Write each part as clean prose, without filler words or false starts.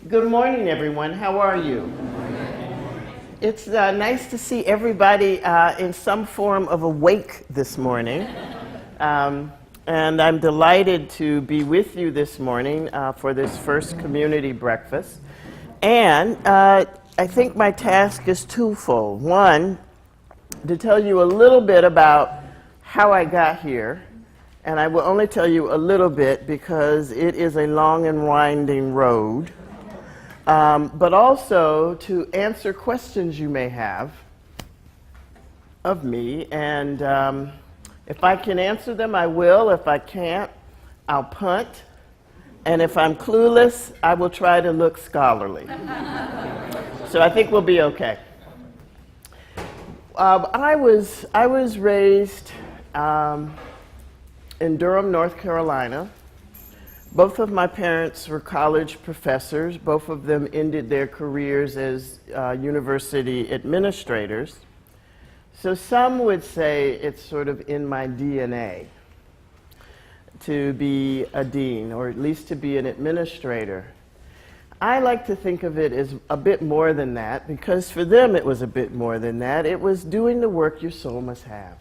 Good morning, everyone. How are you? It's nice to see everybody in some form of awake this morning. And I'm delighted to be with you this morning for this first community breakfast. And I think my task is twofold. One, to tell you a little bit about how I got here. And I will only tell you a little bit because it is a long and winding road. But also to answer questions you may have of me. And if I can answer them, I will. If I can't, I'll punt. And if I'm clueless, I will try to look scholarly. So I think we'll be okay. I was raised in Durham, North Carolina. Both of my parents were college professors. Both of them ended their careers as university administrators. So some would say it's sort of in my DNA to be a dean, or at least to be an administrator. I like to think of it as a bit more than that, because for them it was a bit more than that. It was doing the work your soul must have.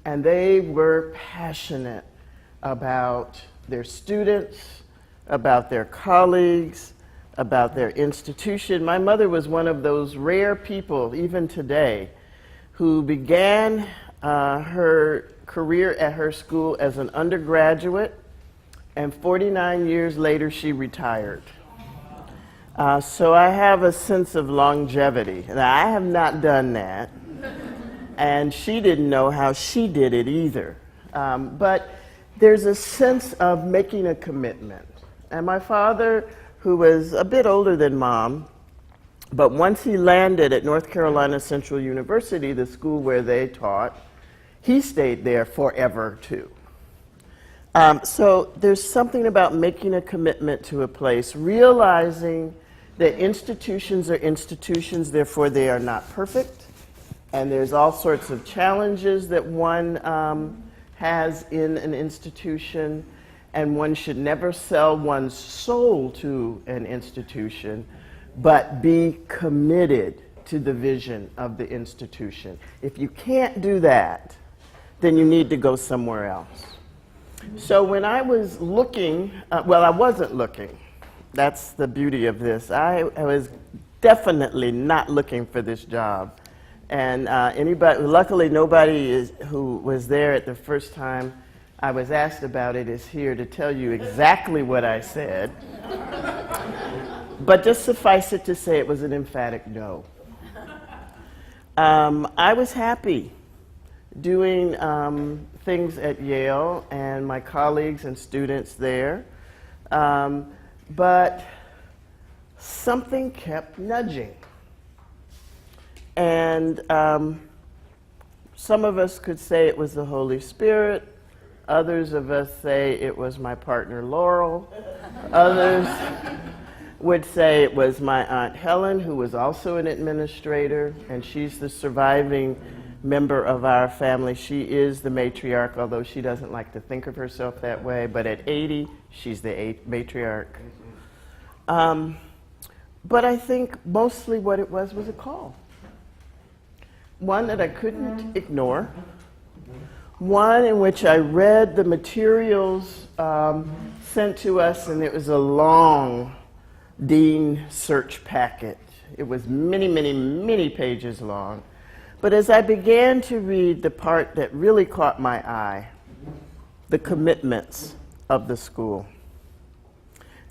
And they were passionate about their students, about their colleagues, about their institution. My mother was one of those rare people, even today, who began her career at her school as an undergraduate, and 49 years later she retired. So I have a sense of longevity. Now, I have not done that, and she didn't know how she did it either. But there's a sense of making a commitment. And my father, who was a bit older than Mom, but once he landed at North Carolina Central University, the school where they taught, he stayed there forever too. So there's something about making a commitment to a place, realizing that institutions are institutions, therefore they are not perfect, and there's all sorts of challenges that one has in an institution, and one should never sell one's soul to an institution, but be committed to the vision of the institution. If you can't do that, then you need to go somewhere else. So when I was looking, well, I wasn't looking. That's the beauty of this. I was definitely not looking for this job. And luckily nobody who was there at the first time I was asked about it is here to tell you exactly what I said. But just suffice it to say it was an emphatic no. I was happy doing things at Yale and my colleagues and students there, but something kept nudging. And some of us could say it was the Holy Spirit. Others of us say it was my partner Laurel. Others would say it was my Aunt Helen, who was also an administrator, and she's the surviving member of our family. She is the matriarch, although she doesn't like to think of herself that way, but at 80, she's the matriarch. But I think mostly what it was a call. One that I couldn't ignore, one in which I read the materials sent to us, and it was a long dean search packet. It was many, many, many pages long. But as I began to read the part that really caught my eye, the commitments of the school.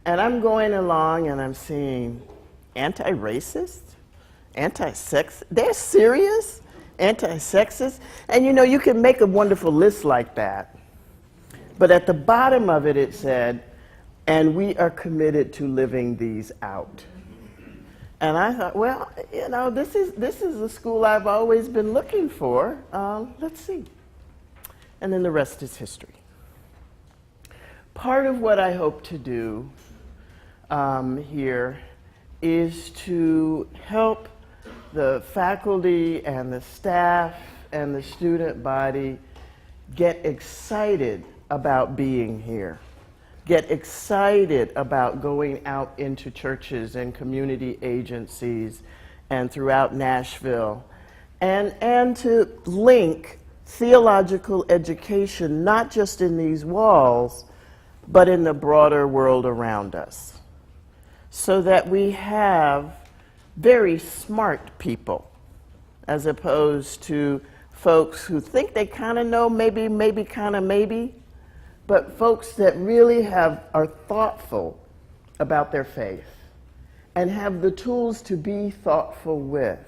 And I'm going along and I'm seeing anti-racist, anti-sex, they're serious, anti-sexist. And you know, you can make a wonderful list like that. But at the bottom of it, it said, and we are committed to living these out. And I thought, well, you know, this is the school I've always been looking for. Let's see. And then the rest is history. Part of what I hope to do here is to help the faculty and the staff and the student body get excited about being here. get excited about going out into churches and community agencies and throughout Nashville, and to link theological education not just in these walls, but in the broader world around us, so that we have very smart people, as opposed to folks who think they kind of know, maybe, kind of maybe, but folks that really are thoughtful about their faith and have the tools to be thoughtful with.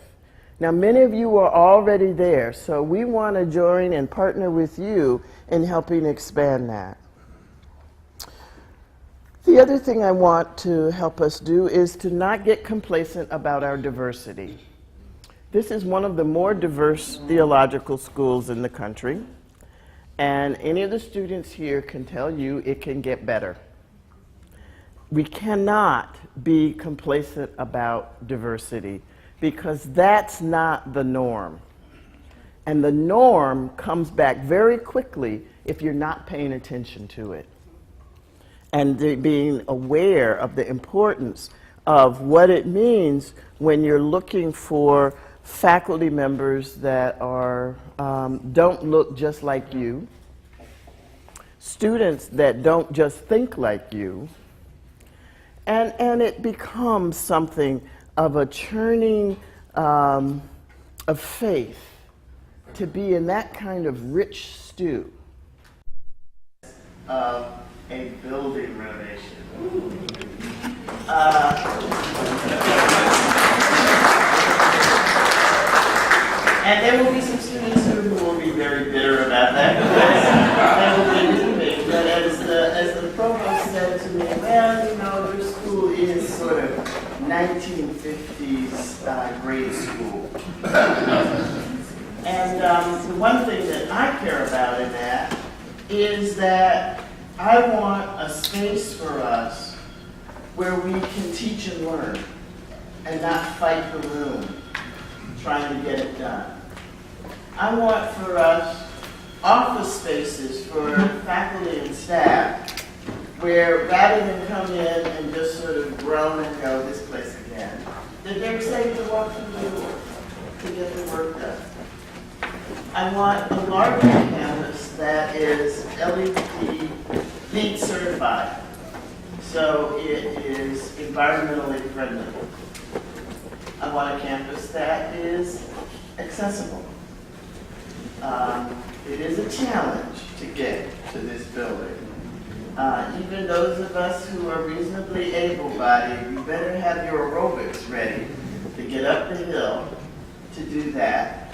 Now, many of you are already there, so we want to join and partner with you in helping expand that. The other thing I want to help us do is to not get complacent about our diversity. This is one of the more diverse theological schools in the country, and any of the students here can tell you it can get better. We cannot be complacent about diversity, because that's not the norm. And the norm comes back very quickly if you're not paying attention to it. And being aware of the importance of what it means when you're looking for faculty members that don't look just like you, students that don't just think like you, and it becomes something of a churning of faith to be in that kind of rich stew of a building renovation. And there will be some students who will be very bitter about that, because they will be leaving. But as the provost said to me, well, you know, your school is sort of 1950s grade school. And the one thing that I care about in that is that I want a space for us where we can teach and learn and not fight the room trying to get it done. I want for us office spaces for faculty and staff where rather than come in and just sort of groan and go, this place again, that they're excited to walk through the door to get the work done. I want a larger campus that is LEED certified, so it is environmentally friendly. I want a campus that is accessible. It is a challenge to get to this building. Even those of us who are reasonably able-bodied, you better have your aerobics ready to get up the hill to do that.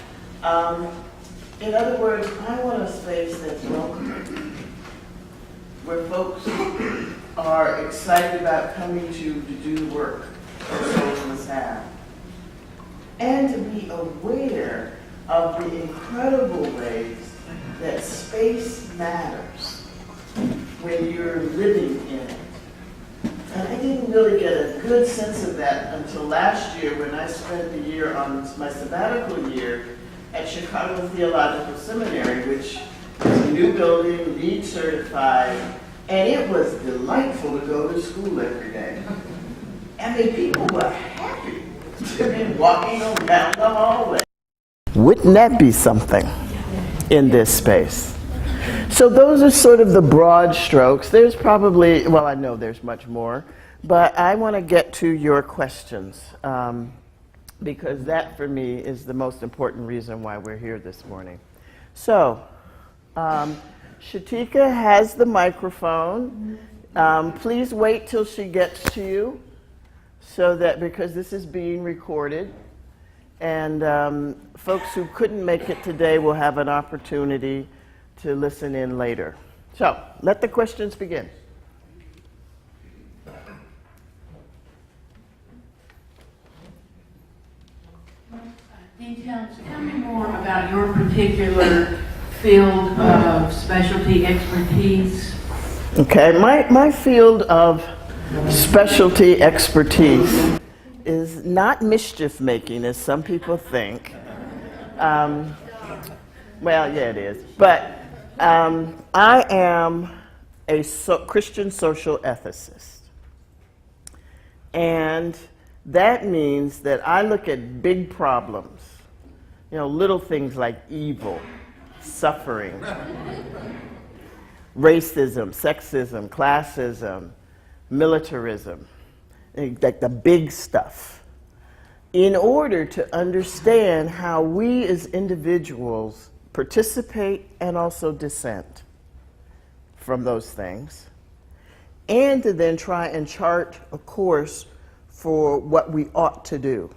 In other words, I want a space that's welcoming, where folks are excited about coming to do work that socialists have, and to be aware of the incredible ways that space matters when you're living in it. And I didn't really get a good sense of that until last year when I spent the year on my sabbatical year at Chicago Theological Seminary, which is a new building, LEED certified, and it was delightful to go to school every day. I mean, people were happy to be walking around the hallway. Wouldn't that be something in this space? So those are sort of the broad strokes. There's probably, well, I know there's much more, but I want to get to your questions, because that for me is the most important reason why we're here this morning. So, Shatika has the microphone. Please wait till she gets to you, so that, because this is being recorded, and folks who couldn't make it today will have an opportunity to listen in later. So, let the questions begin. Details. Tell me more about your particular field of specialty expertise. Okay, my field of specialty expertise is not mischief making, as some people think. Well, yeah, it is. But I am a Christian social ethicist. And that means that I look at big problems, little things like evil, suffering, racism, sexism, classism, militarism, like the big stuff, in order to understand how we as individuals participate and also dissent from those things, and to then try and chart a course for what we ought to do.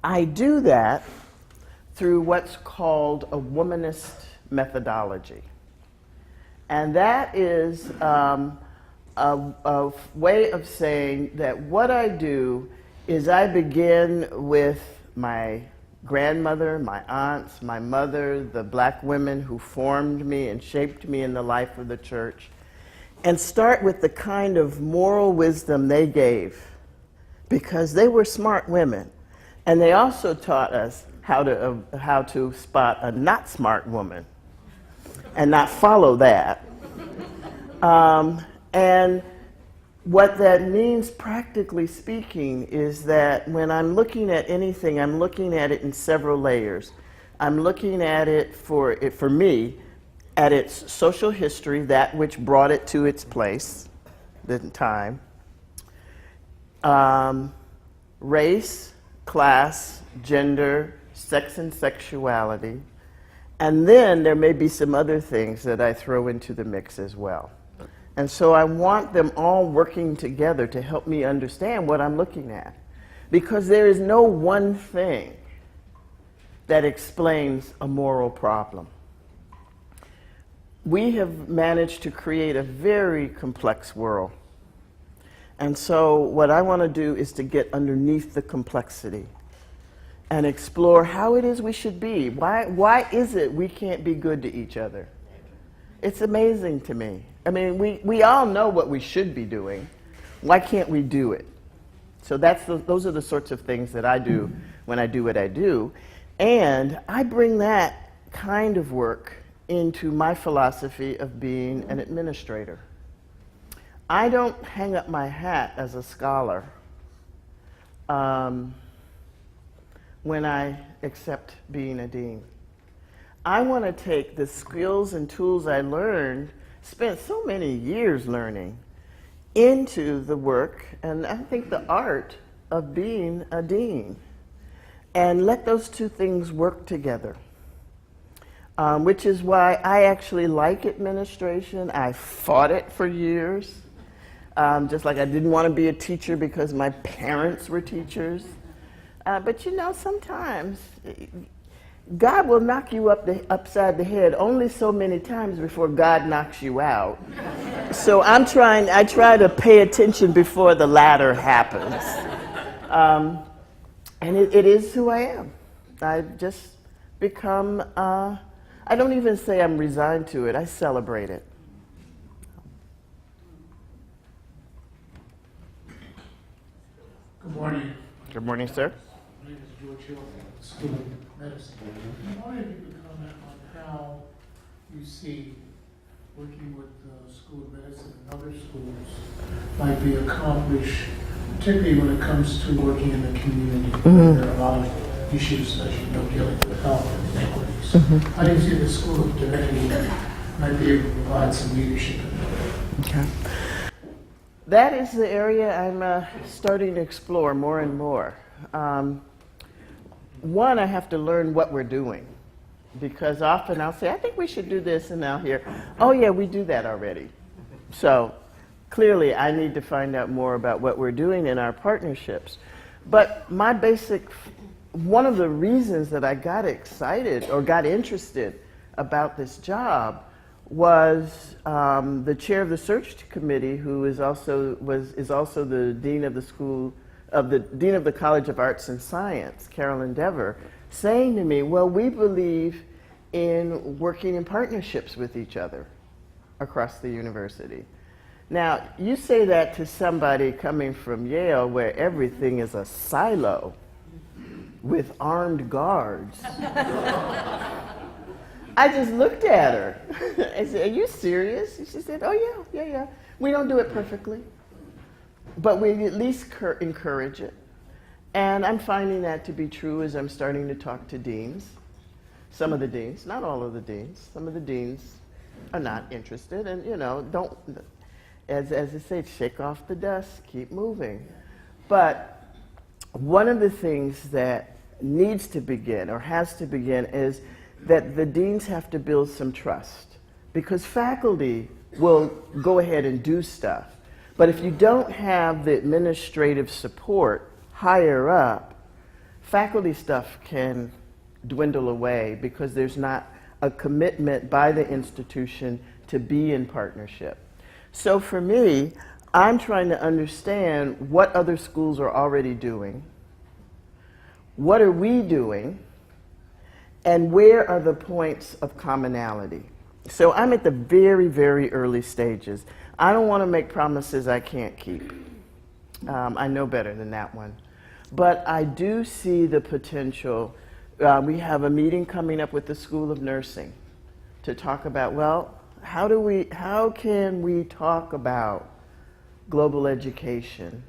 I do that through what's called a womanist methodology. And that is a way of saying that what I do is I begin with my grandmother, my aunts, my mother, the black women who formed me and shaped me in the life of the church, and start with the kind of moral wisdom they gave, because they were smart women. And they also taught us how to spot a not smart woman and not follow that. And what that means, practically speaking, is that when I'm looking at anything, I'm looking at it in several layers. I'm looking at it, for me, at its social history, that which brought it to its place, the time, race, class, gender, sex and sexuality, and then there may be some other things that I throw into the mix as well. And so I want them all working together to help me understand what I'm looking at. Because there is no one thing that explains a moral problem. We have managed to create a very complex world. And so what I want to do is to get underneath the complexity and explore how it is we should be. Why is it we can't be good to each other? It's amazing to me. I mean, we all know what we should be doing. Why can't we do it? So those are the sorts of things that I do when I do what I do. And I bring that kind of work into my philosophy of being an administrator. I don't hang up my hat as a scholar when I accept being a dean. I want to take the skills and tools I learned, spent so many years learning, into the work, and I think the art of being a dean, and let those two things work together. Which is why I actually like administration. I fought it for years, just like I didn't want to be a teacher because my parents were teachers. But sometimes God will knock you upside the head only so many times before God knocks you out. So I try to pay attention before the latter happens. And it is who I am. I've just become, I don't even say I'm resigned to it, I celebrate it. Good morning. Good morning, sir. My name is George Hill from the School of Medicine. I wonder if you could comment on how you see working with the School of Medicine and other schools might be accomplished, particularly when it comes to working in the community. There are a lot of issues, as you know, dealing with health and inequities. How do you see the School of Divinity might be able to provide some leadership in that? Okay. That is the area I'm starting to explore more and more. One, I have to learn what we're doing, because often I'll say, I think we should do this, and I'll hear, oh yeah, we do that already. So clearly I need to find out more about what we're doing in our partnerships. But one of the reasons that I got excited or got interested about this job was the chair of the search committee, who is also the dean of the College of Arts and Science, Carolyn Dever, saying to me, well, we believe in working in partnerships with each other across the university. Now, you say that to somebody coming from Yale, where everything is a silo with armed guards. I just looked at her. I said, are you serious? And she said, oh yeah. We don't do it perfectly, but we at least encourage it. And I'm finding that to be true as I'm starting to talk to deans. Some of the deans, not all of the deans. Some of the deans are not interested, and don't, as I say, shake off the dust, keep moving. But one of the things that needs to begin, or has to begin, is that the deans have to build some trust, because faculty will go ahead and do stuff. But if you don't have the administrative support higher up, faculty stuff can dwindle away because there's not a commitment by the institution to be in partnership. So for me, I'm trying to understand what other schools are already doing, what are we doing, and where are the points of commonality. So I'm at the very, very early stages. I don't want to make promises I can't keep. I know better than that one. But I do see the potential. We have a meeting coming up with the School of Nursing to talk about, well, how can we talk about global education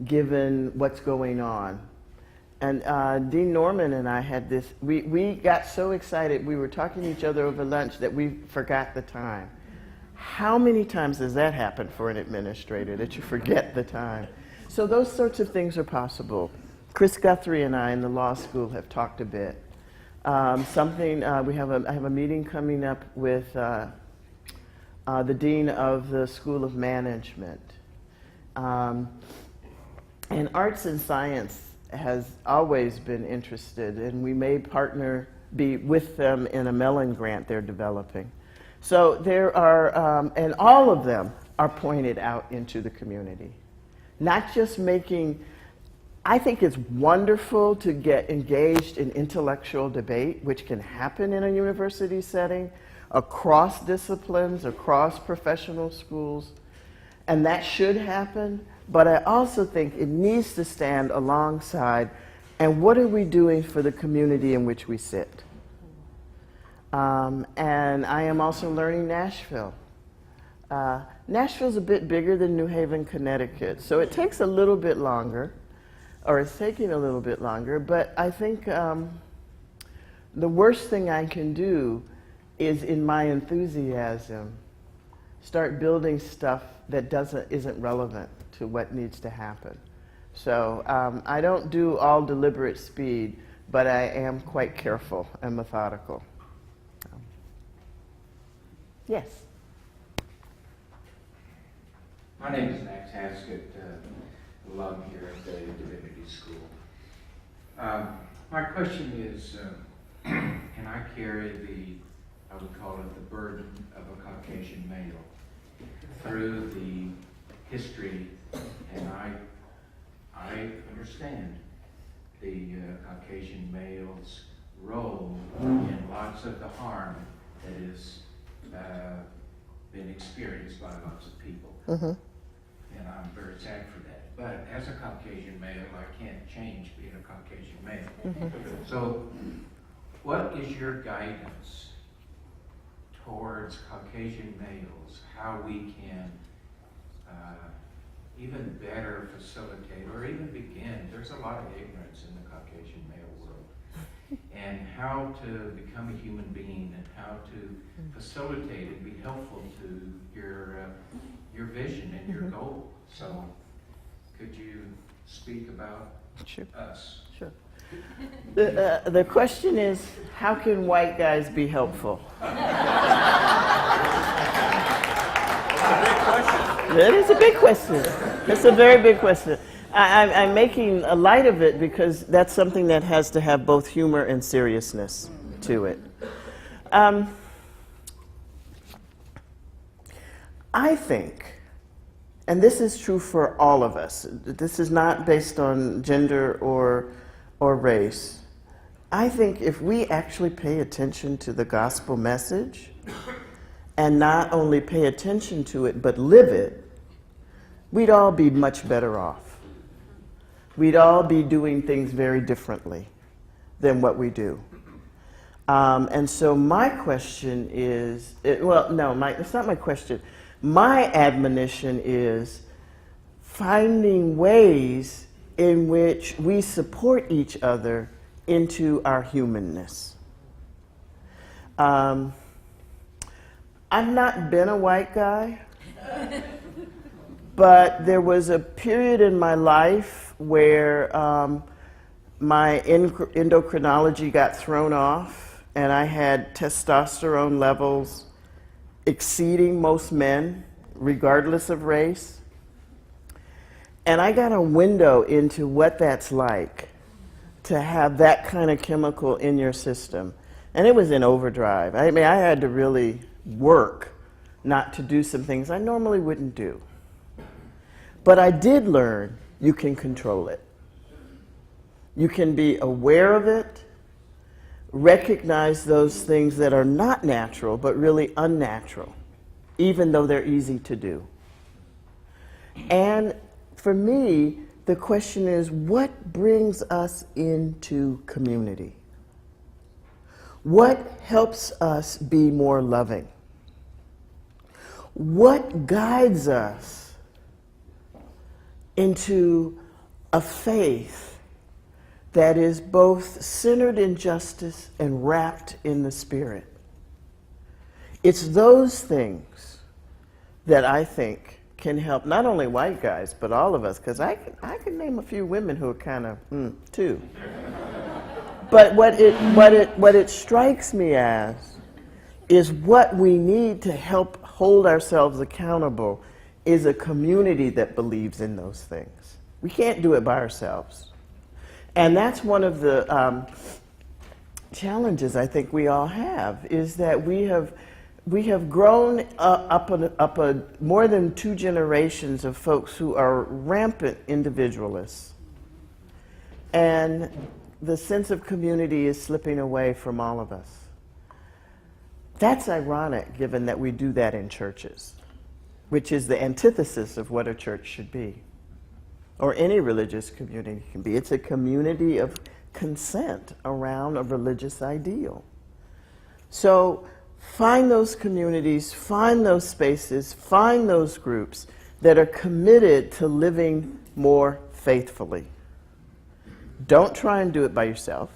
given what's going on? And Dean Norman and I had this, we got so excited, we were talking to each other over lunch that we forgot the time. How many times does that happen for an administrator, that you forget the time? So those sorts of things are possible. Chris Guthrie and I in the law school have talked a bit. I have a meeting coming up with the Dean of the School of Management. And arts and science has always been interested, and we may be with them in a Mellon grant they're developing. So there are, and all of them are pointed out into the community. Not just making, I think it's wonderful to get engaged in intellectual debate, which can happen in a university setting, across disciplines, across professional schools, and that should happen. But I also think it needs to stand alongside, and what are we doing for the community in which we sit? And I am also learning Nashville. Nashville's a bit bigger than New Haven, Connecticut, so it takes a little bit longer, or it's taking a little bit longer, but I think the worst thing I can do is, in my enthusiasm, start building stuff that isn't relevant to what needs to happen. So I don't do all deliberate speed, but I am quite careful and methodical. Yes? My name is Max Haskett, alum here at the Divinity School. My question is, can I carry I would call it the burden of a Caucasian male through the history, and I understand the Caucasian male's role in lots of the harm that has been experienced by lots of people. Mm-hmm. And I'm very sad for that. But as a Caucasian male, I can't change being a Caucasian male. Mm-hmm. So what is your guidance towards Caucasian males, how we can even better facilitate or even begin? There's a lot of ignorance in the Caucasian male world. And how to become a human being, and how to facilitate and be helpful to your vision and your goal. So could you speak about us? Sure. The question is, how can white guys be helpful? That is a big question. That's a very big question. I'm making a light of it because that's something that has to have both humor and seriousness to it. I think, and this is true for all of us, this is not based on gender or race. I think if we actually pay attention to the gospel message, and not only pay attention to it, but live it, we'd all be much better off. We'd all be doing things very differently than what we do. And so my question is, it's not my question. My admonition is finding ways in which we support each other into our humanness. I've not been a white guy, but there was a period in my life where my endocrinology got thrown off, and I had testosterone levels exceeding most men, regardless of race. And I got a window into what that's like to have that kind of chemical in your system. And it was in overdrive. I mean, I had to really work not to do some things I normally wouldn't do. But I did learn you can control it. You can be aware of it, recognize those things that are not natural, but really unnatural, even though they're easy to do. And for me, the question is, what brings us into community? What helps us be more loving? What guides us into a faith that is both centered in justice and wrapped in the Spirit? It's those things that I think can help not only white guys, but all of us, because I can name a few women who are kind of, too. But what it strikes me as is what we need to help hold ourselves accountable is a community that believes in those things. We can't do it by ourselves. And that's one of the challenges I think we all have, is that we have grown up more than 2 generations of folks who are rampant individualists. And the sense of community is slipping away from all of us. That's ironic, given that we do that in churches, which is the antithesis of what a church should be, or any religious community can be. It's a community of consent around a religious ideal. So find those communities, find those spaces, find those groups that are committed to living more faithfully. Don't try and do it by yourself.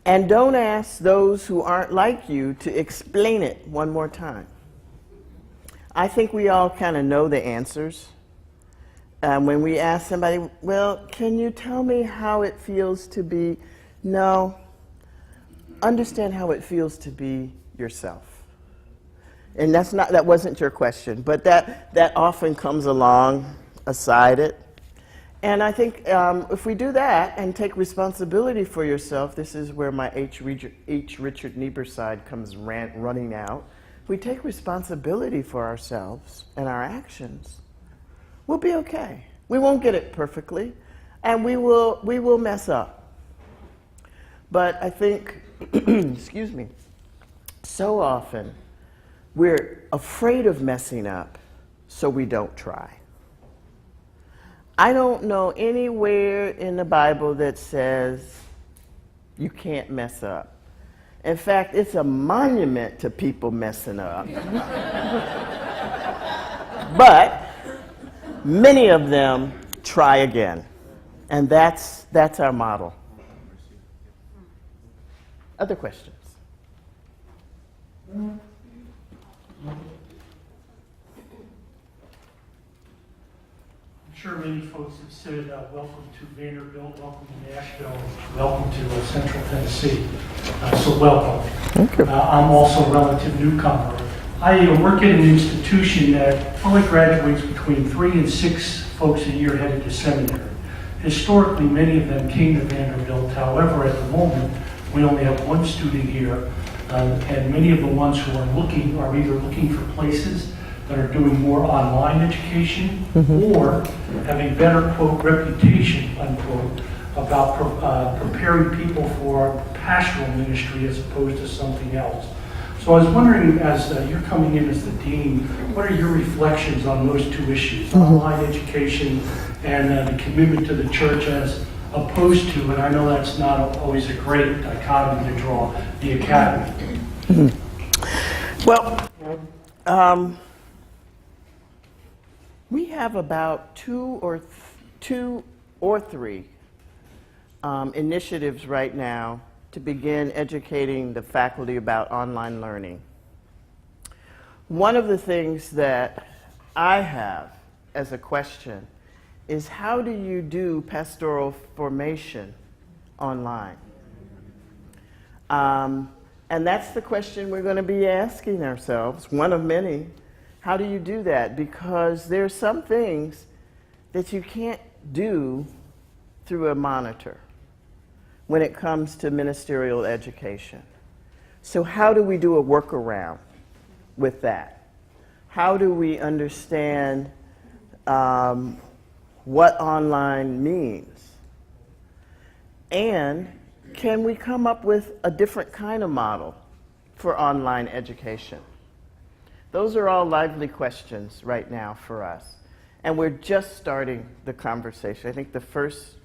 And don't ask those who aren't like you to explain it one more time. I think we all kind of know the answers. When we ask somebody, well, can you tell me how it feels to be? No. Understand how it feels to be yourself. And that wasn't your question, but that often comes along aside it. And I think if we do that and take responsibility for yourself, this is where my H. Richard Niebuhr side comes running out. If we take responsibility for ourselves and our actions, we'll be okay. We won't get it perfectly, and we will mess up. But I think, excuse me, so often we're afraid of messing up, so we don't try. I don't know anywhere in the Bible that says you can't mess up. In fact, it's a monument to people messing up. But many of them try again. And that's our model. Other questions? I'm sure many folks have said welcome to Vanderbilt, welcome to Nashville, welcome to Central Tennessee. So welcome. Thank you. I'm also a relative newcomer. I work at an institution that only graduates between 3 and 6 folks a year headed to seminary. Historically, many of them came to Vanderbilt. However, at the moment, we only have 1 student here, and many of the ones who are either looking for places that are doing more online education or have a better, quote, reputation, unquote, about preparing people for pastoral ministry as opposed to something else. So I was wondering, as you're coming in as the dean, what are your reflections on those 2 issues, online education and the commitment to the church as opposed to, and I know that's not always a great dichotomy to draw, the academy. Well, we have about two or three initiatives right now to begin educating the faculty about online learning. One of the things that I have as a question is, how do you do pastoral formation online? And that's the question we're going to be asking ourselves, one of many. How do you do that? Because there are some things that you can't do through a monitor when it comes to ministerial education. So how do we do a workaround with that? How do we understand what online means? And can we come up with a different kind of model for online education? Those are all lively questions right now for us. And we're just starting the conversation. I think the first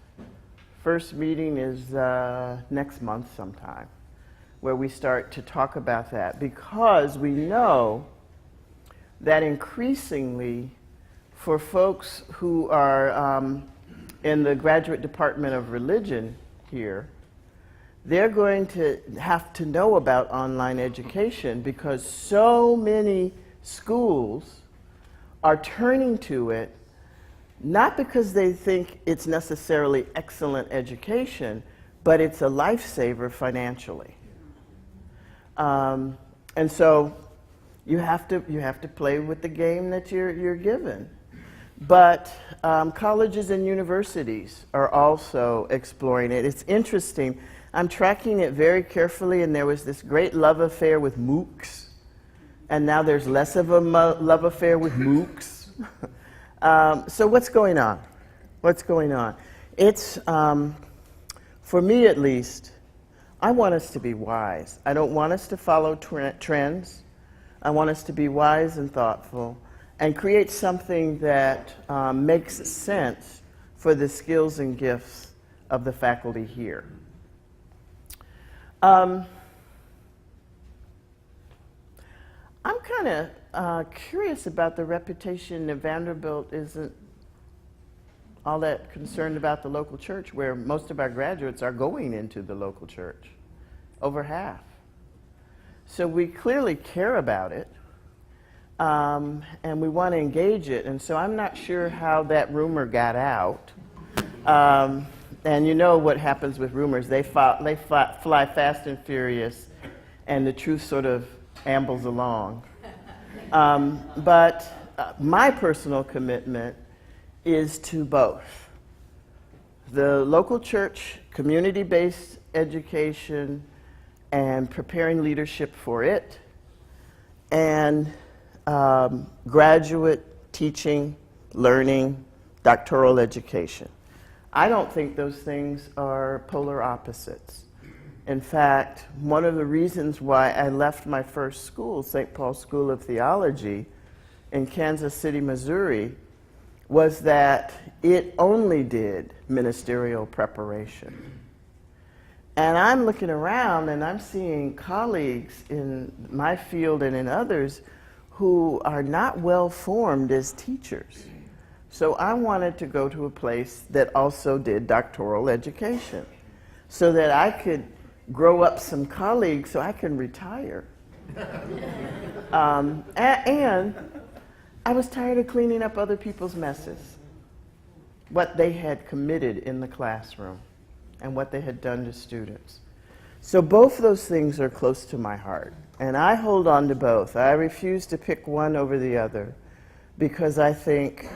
meeting is next month sometime, where we start to talk about that, because we know that increasingly for folks who are in the Graduate Department of Religion here, they're going to have to know about online education, because so many schools are turning to it, not because they think it's necessarily excellent education, but it's a lifesaver financially. And so you have to play with the game that you're given. But colleges and universities are also exploring it. It's interesting. I'm tracking it very carefully, and there was this great love affair with MOOCs, and now there's less of a love affair with MOOCs. So what's going on? What's going on? It's, for me at least, I want us to be wise. I don't want us to follow trends. I want us to be wise and thoughtful and create something that makes sense for the skills and gifts of the faculty here. I'm kind of curious about the reputation that Vanderbilt isn't all that concerned about the local church, where most of our graduates are going into the local church, over half. So we clearly care about it, and we want to engage it. And so I'm not sure how that rumor got out. And you know what happens with rumors. They fly fast and furious, and the truth sort of ambles along. But my personal commitment is to both. The local church, community-based education, and preparing leadership for it, and graduate teaching, learning, doctoral education. I don't think those things are polar opposites. In fact, one of the reasons why I left my first school, St. Paul's School of Theology in Kansas City, Missouri, was that it only did ministerial preparation. And I'm looking around and I'm seeing colleagues in my field and in others who are not well formed as teachers. So I wanted to go to a place that also did doctoral education, so that I could grow up some colleagues so I can retire. And I was tired of cleaning up other people's messes, what they had committed in the classroom and what they had done to students. So both those things are close to my heart, and I hold on to both. I refuse to pick one over the other, because I think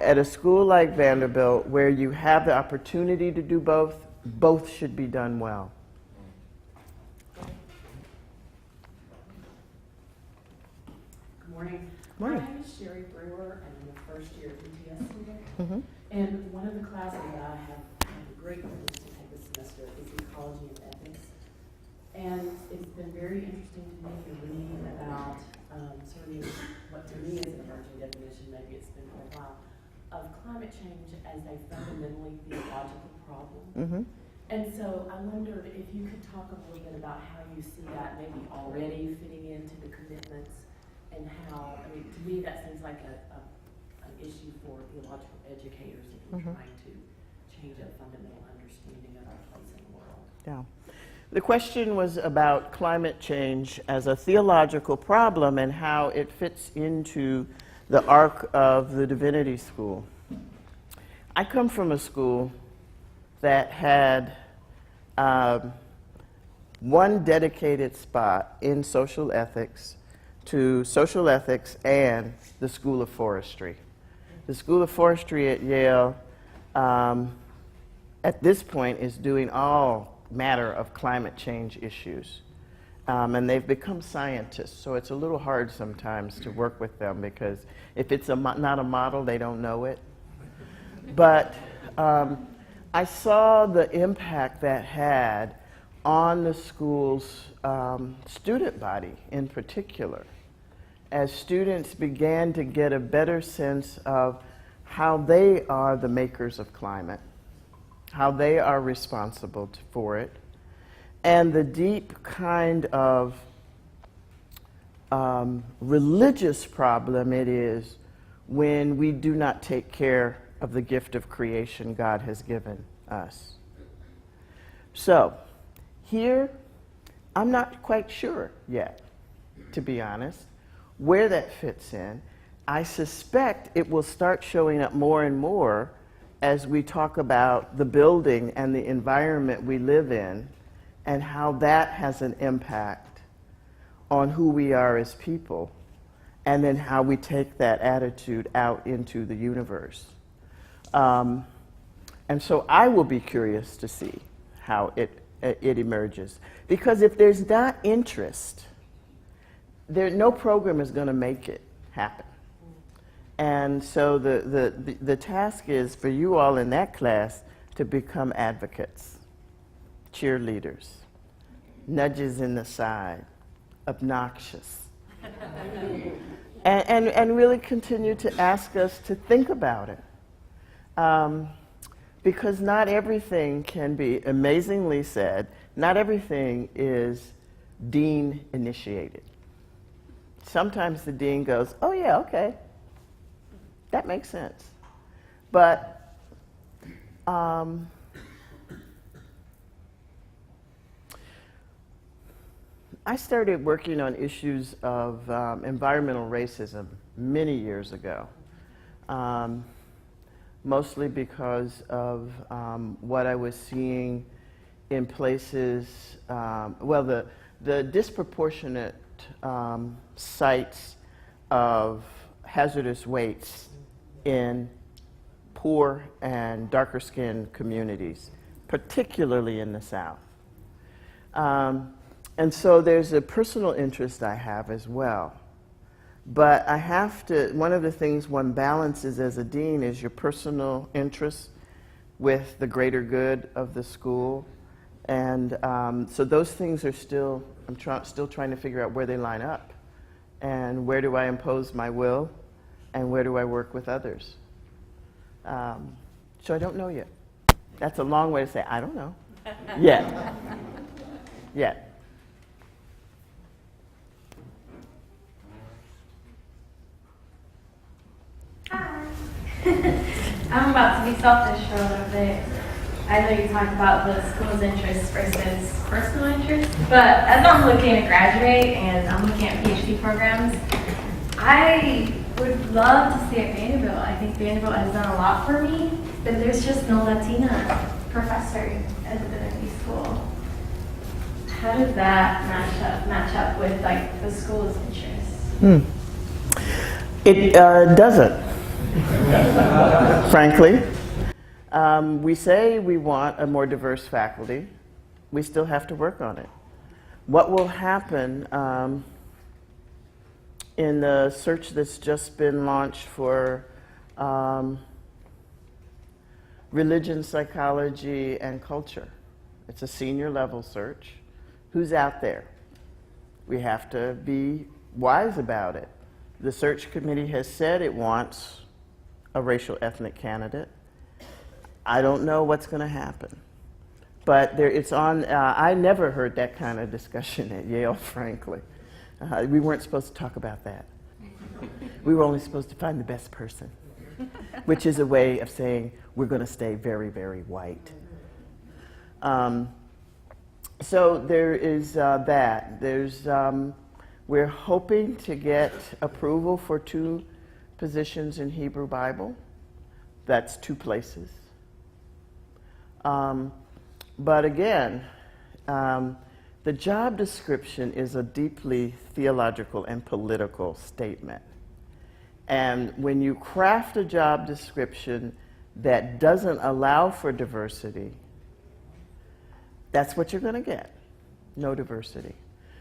at a school like Vanderbilt, where you have the opportunity to do both, both should be done well. Good morning. Morning. My name is Sherry Brewer, and I'm a first year ETS student. Mm-hmm. And one of the classes that I have had the great privilege to take this semester is ecology and ethics. And it's been very interesting to me to read about sort of what to me is an emerging definition, maybe it's been for a while, of climate change as a fundamentally theological problem. Mm-hmm. And so I wondered if you could talk a little bit about how you see that maybe already fitting into the commitments, and how, I mean, to me, that seems like an issue for theological educators if we're trying to change a fundamental understanding of our place in the world. Yeah. The question was about climate change as a theological problem and how it fits into the arc of the Divinity School. I come from a school that had one dedicated spot in social ethics to social ethics and the School of Forestry. The School of Forestry at Yale at this point is doing all matter of climate change issues. And they've become scientists, so it's a little hard sometimes to work with them because if it's not a model, they don't know it. But I saw the impact that had on the school's student body in particular, as students began to get a better sense of how they are the makers of climate, how they are responsible for it, and the deep kind of religious problem it is when we do not take care of the gift of creation God has given us. So, here, I'm not quite sure yet, to be honest, where that fits in. I suspect it will start showing up more and more as we talk about the building and the environment we live in and how that has an impact on who we are as people, and then how we take that attitude out into the universe. And so I will be curious to see how it emerges. Because if there's not interest, no program is going to make it happen. And so the task is for you all in that class to become advocates, cheerleaders, nudges in the side, obnoxious. and really continue to ask us to think about it. Because not everything can be amazingly said, not everything is dean initiated. Sometimes the dean goes, oh yeah, okay, that makes sense. But I started working on issues of environmental racism many years ago. Mostly because of what I was seeing in places, the disproportionate sites of hazardous wastes in poor and darker skinned communities, particularly in the South. And so there's a personal interest I have as well. But I have to, one of the things one balances as a dean is your personal interest with the greater good of the school. And so those things are still, still trying to figure out where they line up. And where do I impose my will? And where do I work with others? So I don't know yet. That's a long way to say, I don't know. Yet. Yet. Hi. I'm about to be selfish for a little bit. I know you talked about the school's interests versus personal interests, but as I'm looking to graduate and I'm looking at PhD programs, I would love to stay at Vanderbilt. I think Vanderbilt has done a lot for me, but there's just no Latina professor at the Divinity School. How does that match up with like the school's interests? It doesn't. Frankly. We say we want a more diverse faculty. We still have to work on it. What will happen in the search that's just been launched for religion, psychology, and culture? It's a senior level search. Who's out there? We have to be wise about it. The search committee has said it wants a racial ethnic candidate. I don't know what's going to happen. But it's on, I never heard that kind of discussion at Yale, frankly. We weren't supposed to talk about that. We were only supposed to find the best person, which is a way of saying we're going to stay very, very white. So there is that. We're hoping to get approval for 2 positions in Hebrew Bible. That's 2 places. But again, the job description is a deeply theological and political statement. And when you craft a job description that doesn't allow for diversity, that's what you're going to get, no diversity.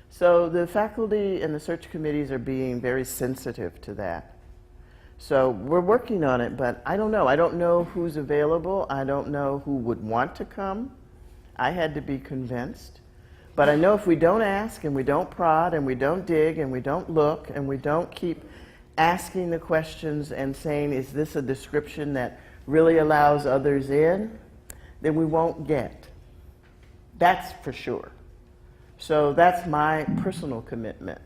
So the faculty and the search committees are being very sensitive to that. So we're working on it, but I don't know. I don't know who's available. I don't know who would want to come. I had to be convinced. But I know if we don't ask and we don't prod and we don't dig and we don't look and we don't keep asking the questions and saying, is this a description that really allows others in, then we won't get. That's for sure. So that's my personal commitment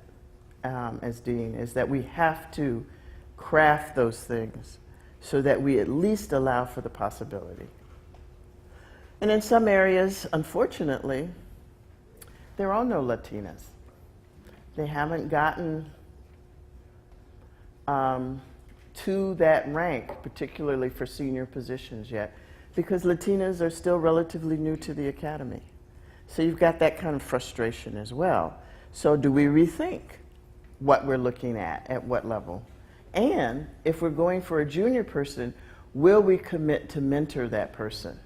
as dean, is that we have to craft those things so that we at least allow for the possibility. And in some areas, unfortunately, there are no Latinas. They haven't gotten to that rank, particularly for senior positions yet, because Latinas are still relatively new to the academy. So you've got that kind of frustration as well. So do we rethink what we're looking at what level? And if we're going for a junior person, will we commit to mentor that person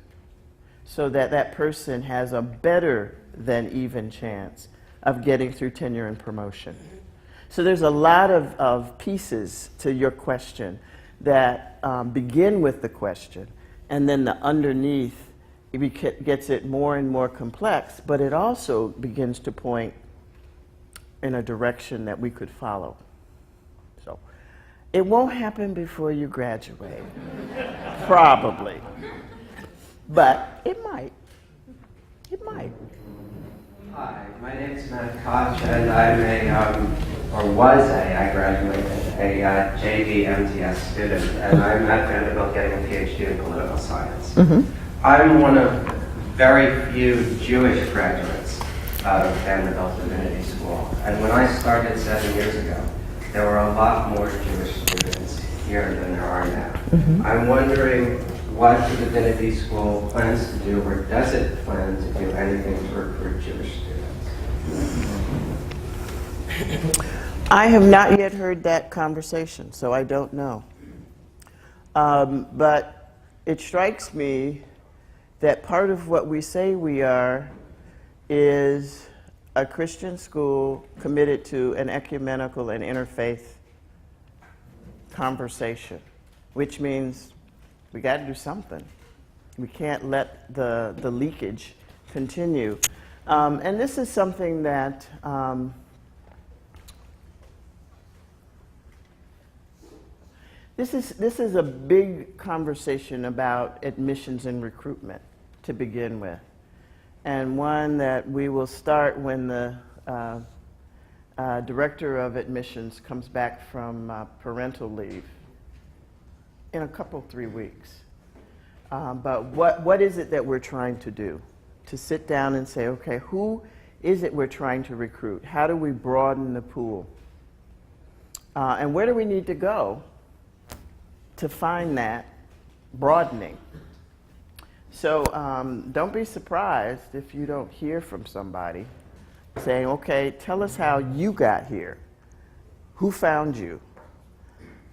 so that that person has a better than even chance of getting through tenure and promotion? So there's a lot of pieces to your question that begin with the question, and then the underneath gets it more and more complex, but it also begins to point in a direction that we could follow. So it won't happen before you graduate, probably, but it might. It might. Hi, my name is Matt Koch, and I'm I graduated a JD MTS student, and I'm at Vanderbilt getting a PhD in political science. I'm one of very few Jewish graduates out of Vanderbilt Divinity School, and when I started 7 years ago, there were a lot more Jewish students here than there are now. I'm wondering what the Divinity School plans to do, or does it plan to do anything to recruit Jewish students? I have not yet heard that conversation, so I don't know. But it strikes me that part of what we say we are is a Christian school committed to an ecumenical and interfaith conversation, which means we got to do something. We can't let the leakage continue. And this is something that this is a big conversation about admissions and recruitment to begin with, and one that we will start when the director of admissions comes back from parental leave in a couple, 3 weeks. But what is it that we're trying to do? To sit down and say, okay, who is it we're trying to recruit? How do we broaden the pool? And where do we need to go to find that broadening? So don't be surprised if you don't hear from somebody saying, okay, tell us how you got here. Who found you?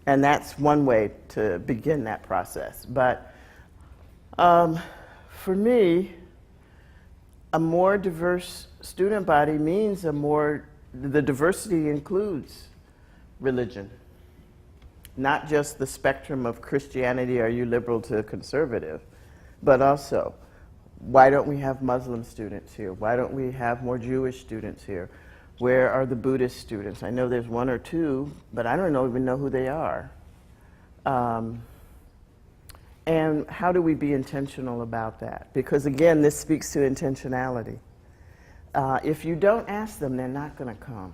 And that's one way to begin that process. But for me, a more diverse student body means the diversity includes religion. Not just the spectrum of Christianity, are you liberal to conservative, but also, why don't we have Muslim students here? Why don't we have more Jewish students here? Where are the Buddhist students? I know there's 1 or 2, but I don't even know who they are. And how do we be intentional about that? Because again, this speaks to intentionality. If you don't ask them, they're not going to come.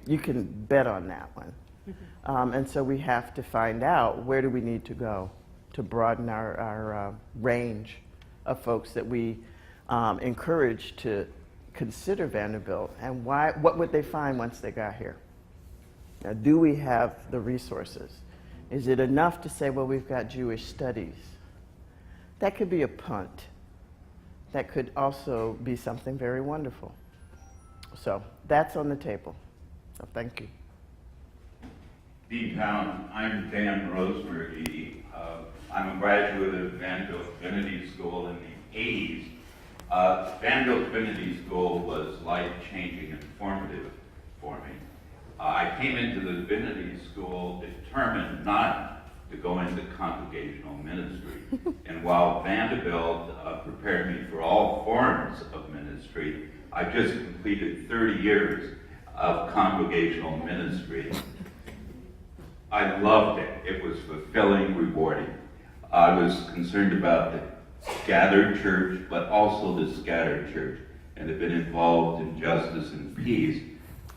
You can bet on that one. And so we have to find out, where do we need to go to broaden our range of folks that we encourage to consider Vanderbilt, and what would they find once they got here? Now, do we have the resources? Is it enough to say, well, we've got Jewish studies? That could be a punt. That could also be something very wonderful. So that's on the table. So thank you. D-Town, I'm Dan Roseberry. I'm a graduate of Vanderbilt Divinity School in the 80s. Vanderbilt Divinity School was life-changing and formative for me. I came into the Divinity School determined not to go into congregational ministry. And while Vanderbilt prepared me for all forms of ministry, I just completed 30 years of congregational ministry. I loved it. It was fulfilling, rewarding. I was concerned about the gathered church, but also the scattered church, and have been involved in justice and peace.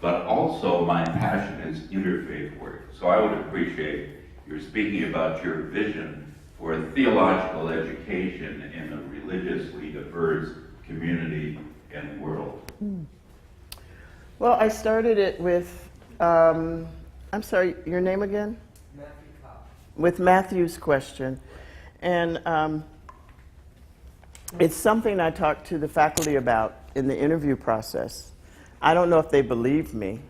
But also my passion is interfaith work. So I would appreciate your speaking about your vision for a theological education in a religiously diverse community and world. Well, I started it with, I'm sorry, your name again? Matthew Cobb. With Matthew's question. And it's something I talked to the faculty about in the interview process. I don't know if they believed me,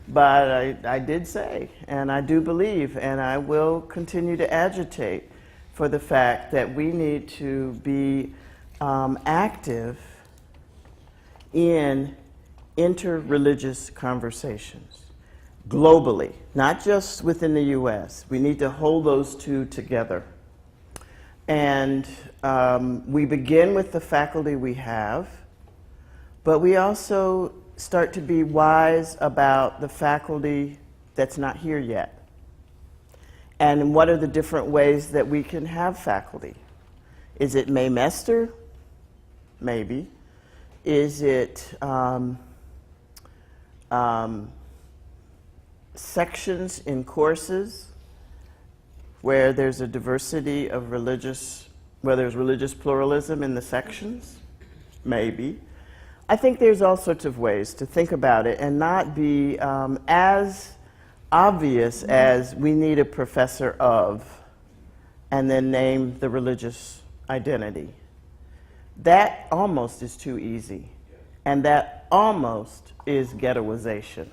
but I did say, and I do believe, and I will continue to agitate for the fact that we need to be active in interreligious conversations globally, not just within the US. We need to hold those two together. And we begin with the faculty we have, but we also start to be wise about the faculty that's not here yet. And what are the different ways that we can have faculty? Is it Maymester? Maybe. Is it sections in courses where there's a diversity of where there's religious pluralism in the sections? Maybe. I think there's all sorts of ways to think about it and not be as obvious as we need a professor of and then name the religious identity. That almost is too easy. And that almost is ghettoization.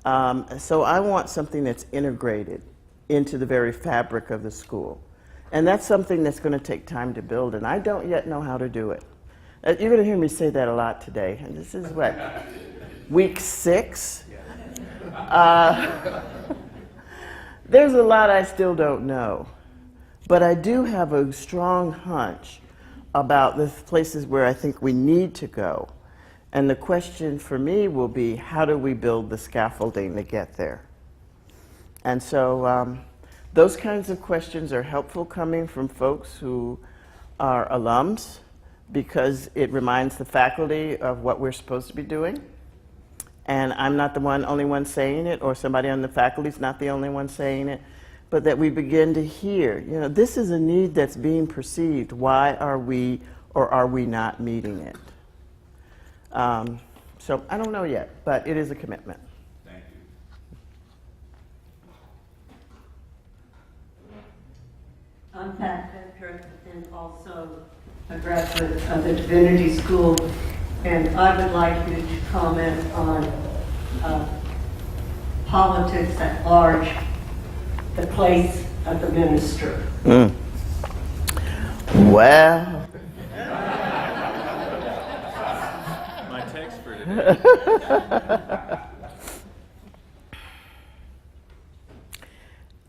So I want something that's integrated into the very fabric of the school. And that's something that's going to take time to build, and I don't yet know how to do it. You're going to hear me say that a lot today. And this is what, week 6? There's a lot I still don't know. But I do have a strong hunch about the places where I think we need to go. And the question for me will be, how do we build the scaffolding to get there? And so those kinds of questions are helpful coming from folks who are alums, because it reminds the faculty of what we're supposed to be doing. And I'm not the only one saying it, or somebody on the faculty is not the only one saying it, but that we begin to hear, this is a need that's being perceived. Why are we or are we not meeting it? So I don't know yet, but it is a commitment. Thank you. I'm Pat Becker, and also a graduate of the Divinity School, and I would like you to comment on politics at large, the place of the minister. Well, My text for today.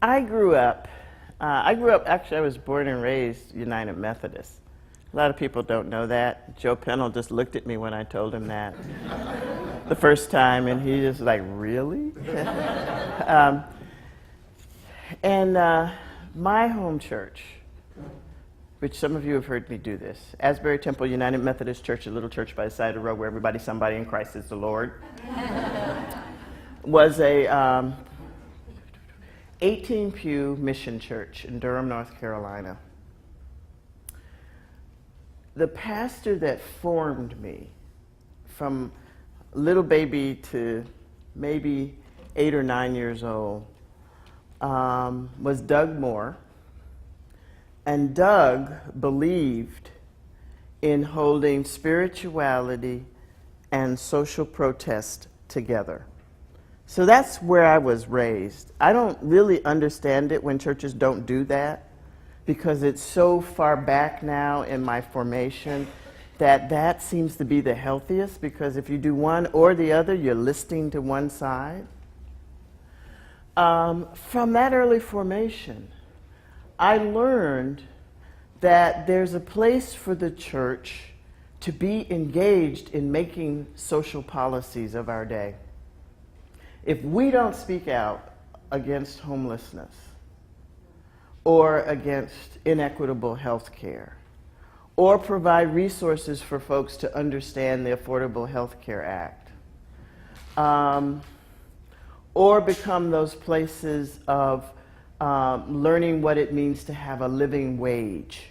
I grew up, actually I was born and raised United Methodist. A lot of people don't know that. Joe Pennell just looked at me when I told him that the first time, and he just like, really? My home church, which some of you have heard me do this, Asbury Temple United Methodist Church, a little church by the side of the road where everybody's somebody in Christ is the Lord, was a 18-pew mission church in Durham, North Carolina. The pastor that formed me from little baby to maybe 8 or 9 years old was Doug Moore. And Doug believed in holding spirituality and social protest together. So that's where I was raised. I don't really understand it when churches don't do that, because it's so far back now in my formation that seems to be the healthiest, because if you do one or the other, you're listing to one side. From that early formation, I learned that there's a place for the church to be engaged in making social policies of our day. If we don't speak out against homelessness or against inequitable health care or provide resources for folks to understand the Affordable Health Care Act, or become those places of learning what it means to have a living wage.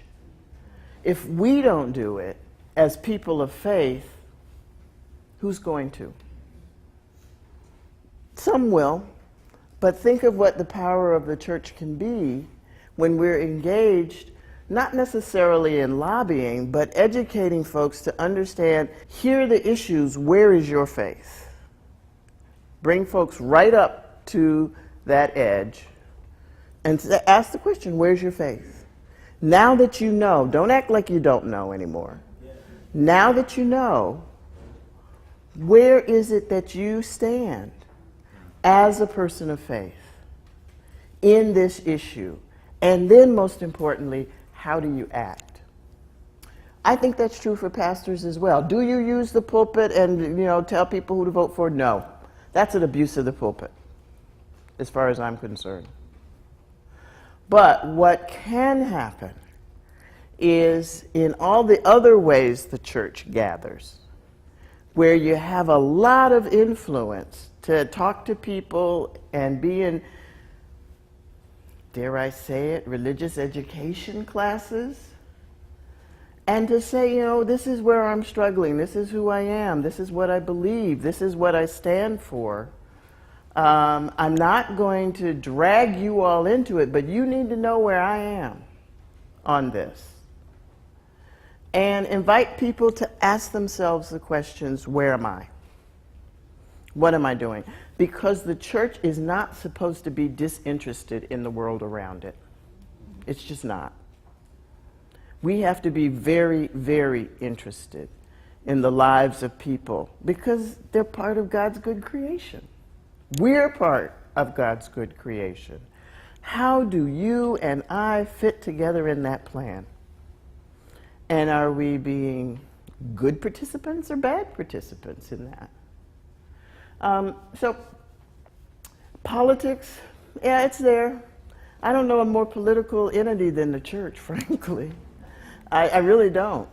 If we don't do it as people of faith, who's going to? Some will, but think of what the power of the church can be when we're engaged, not necessarily in lobbying, but educating folks to understand, here are the issues, where is your faith? Bring folks right up to that edge and ask the question, where's your faith? Now that you know, don't act like you don't know anymore. Now that you know, where is it that you stand as a person of faith in this issue? And then most importantly, how do you act? I think that's true for pastors as well. Do you use the pulpit and tell people who to vote for? No. That's an abuse of the pulpit, as far as I'm concerned. But what can happen is in all the other ways the church gathers, where you have a lot of influence to talk to people and be in, dare I say it, religious education classes, and to say, this is where I'm struggling, this is who I am, this is what I believe, this is what I stand for. I'm not going to drag you all into it, but you need to know where I am on this. And invite people to ask themselves the questions, where am I? What am I doing? Because the church is not supposed to be disinterested in the world around it. It's just not. We have to be very, very interested in the lives of people because they're part of God's good creation. We're part of God's good creation. How do you and I fit together in that plan? And are we being good participants or bad participants in that? So, politics, yeah, it's there. I don't know a more political entity than the church, frankly. I really don't.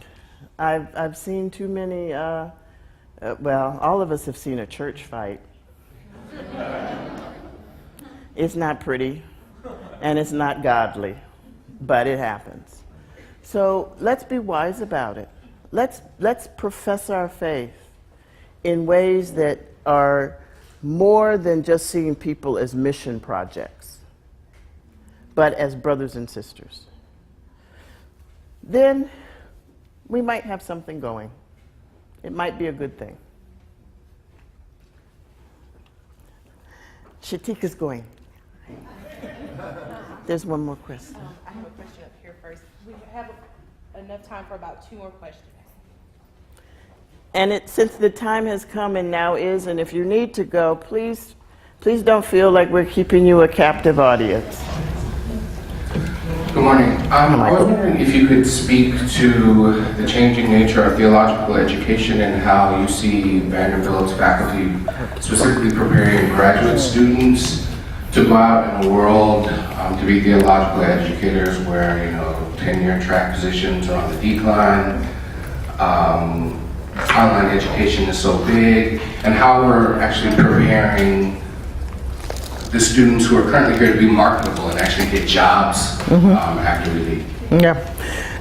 I've seen too many, well, all of us have seen a church fight. It's not pretty, and it's not godly, but it happens. So let's be wise about it. Let's profess our faith in ways that are more than just seeing people as mission projects, but as brothers and sisters. Then we might have something going. It might be a good thing. Shatika's going. There's one more question. I have a question up here first. We have enough time for about 2 more questions. And since the time has come and now is, and if you need to go, please don't feel like we're keeping you a captive audience. Good morning. I was wondering if you could speak to the changing nature of theological education and how you see Vanderbilt's faculty specifically preparing graduate students to go out in the world to be theological educators where, tenure track positions are on the decline, online education is so big, and how we're actually preparing the students who are currently here to be marketable and actually get jobs after we leave. Yeah.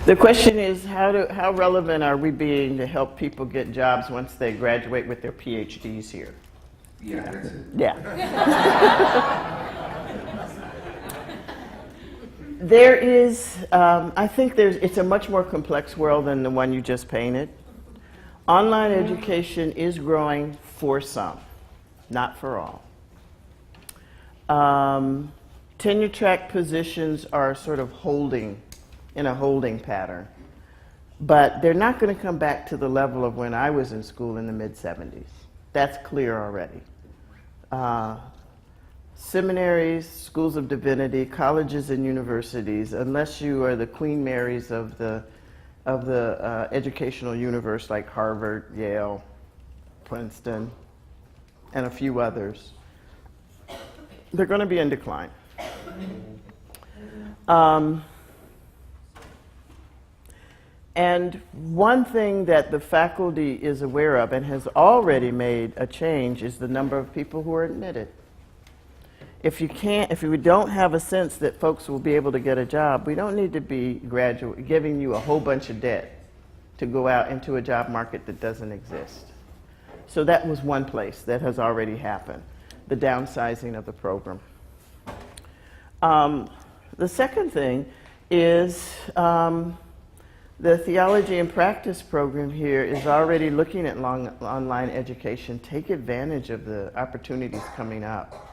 The question is, how relevant are we being to help people get jobs once they graduate with their PhDs here? Yeah, that's it. Yeah. There is, I think it's a much more complex world than the one you just painted. Online education is growing for some, not for all. Tenure track positions are sort of in a holding pattern, but they're not going to come back to the level of when I was in school in the mid-'70s. That's clear already. Seminaries, schools of divinity, colleges and universities, unless you are the Queen Marys of the educational universe like Harvard, Yale, Princeton, and a few others, they're going to be in decline. And one thing that the faculty is aware of and has already made a change is the number of people who are admitted. If you don't have a sense that folks will be able to get a job, we don't need to be giving you a whole bunch of debt to go out into a job market that doesn't exist. So that was one place that has already happened, the downsizing of the program. The second thing is the Theology and Practice program here is already looking at online education. Take advantage of the opportunities coming up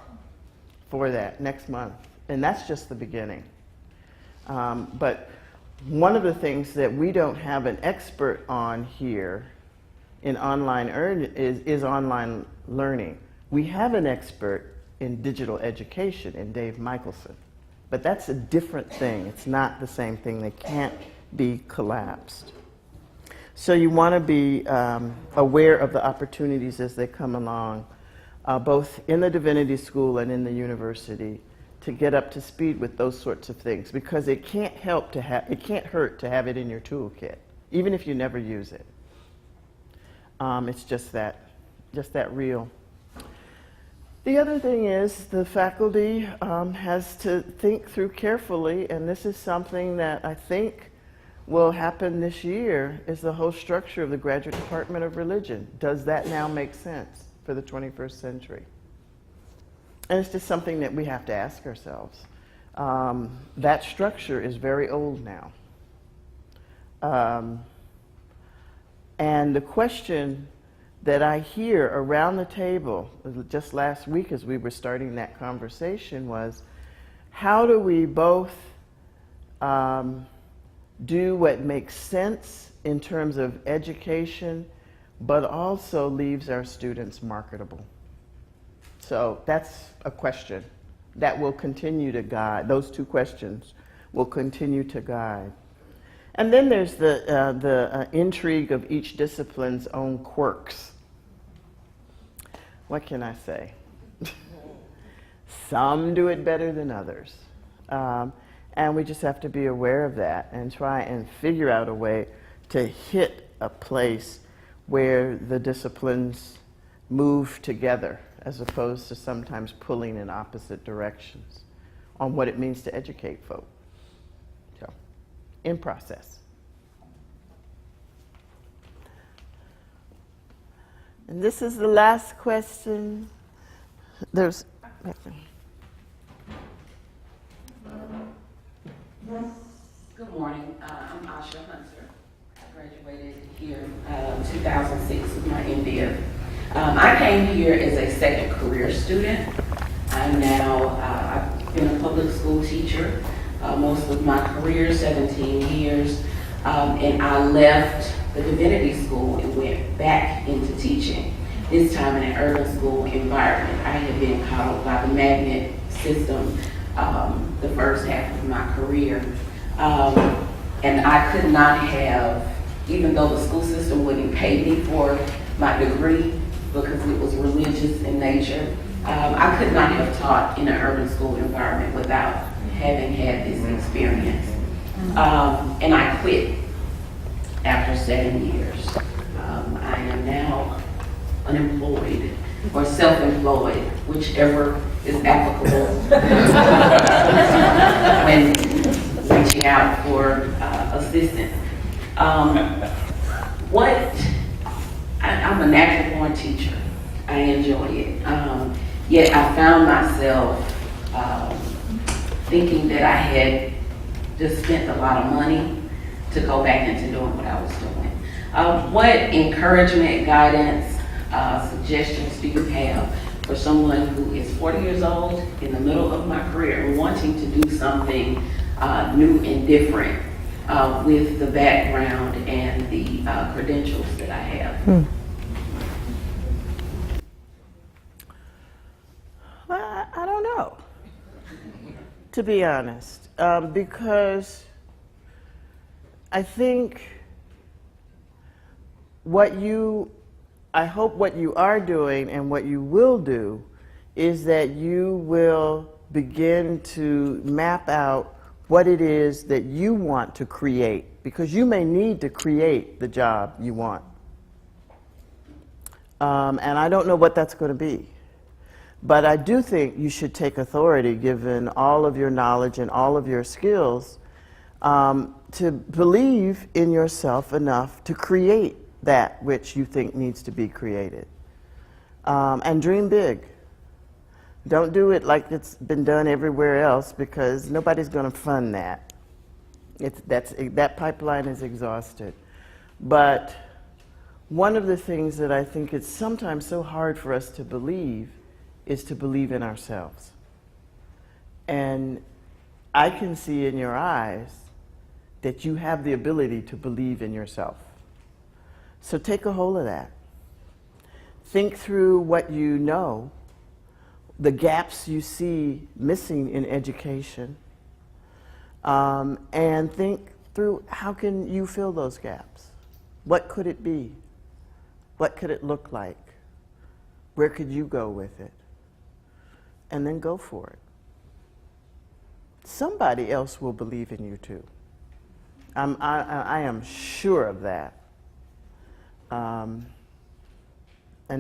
for that next month. And that's just the beginning. But one of the things that we don't have an expert on here in online is online learning. We have an expert in digital education in Dave Michelson, but that's a different thing. It's not the same thing. They can't be collapsed. So you want to be aware of the opportunities as they come along, both in the Divinity School and in the university, to get up to speed with those sorts of things, because it can't hurt to have it in your toolkit, even if you never use it. It's just that real. The other thing is the faculty has to think through carefully, and this is something that I think will happen this year, is the whole structure of the Graduate Department of Religion. Does that now make sense for the 21st century? And it's just something that we have to ask ourselves. That structure is very old now. And the question that I hear around the table, just last week as we were starting that conversation, was how do we both do what makes sense in terms of education, but also leaves our students marketable? So that's a question that will continue to guide. Those two questions will continue to guide. And then there's the intrigue of each discipline's own quirks. What can I say? Some do it better than others. And we just have to be aware of that and try and figure out a way to hit a place where the disciplines move together as opposed to sometimes pulling in opposite directions on what it means to educate folk. So, in process. And this is the last question. There's... Good morning. I'm Asha Hunter. I graduated here in 2006 with my MDiv. I came here as a second career student. I've been a public school teacher most of my career, 17 years, and I left the Divinity School and went back into teaching, this time in an urban school environment. I had been caught by the magnet system the first half of my career. And I could not have, even though the school system wouldn't pay me for my degree because it was religious in nature, I could not have taught in an urban school environment without having had this experience. And I quit after 7 years. I am now unemployed or self-employed, whichever is applicable when reaching out for assistance. I'm a natural born teacher. I enjoy it. Yet I found myself thinking that I had just spent a lot of money to go back into doing what I was doing. What encouragement, guidance, suggestions do you have for someone who is 40 years old, in the middle of my career, and wanting to do something new and different with the background and the credentials that I have? I don't know, to be honest, because I think I hope what you are doing and what you will do is that you will begin to map out what it is that you want to create, because you may need to create the job you want. And I don't know what that's going to be. But I do think you should take authority, given all of your knowledge and all of your skills, to believe in yourself enough to create that which you think needs to be created. And dream big. Don't do it like it's been done everywhere else, because nobody's going to fund that. That pipeline is exhausted. But one of the things that I think it's sometimes so hard for us to believe is to believe in ourselves. And I can see in your eyes that you have the ability to believe in yourself. So take a hold of that. Think through what you know, the gaps you see missing in education, and think through how can you fill those gaps. What could it be? What could it look like? Where could you go with it? And then go for it. Somebody else will believe in you too. I am sure of that. And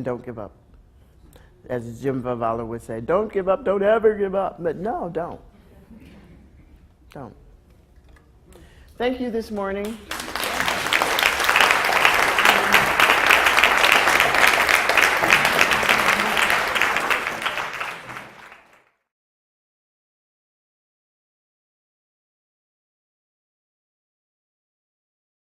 don't give up. As Jim Valvala would say, don't give up, don't ever give up. But no, don't. Don't. Thank you this morning.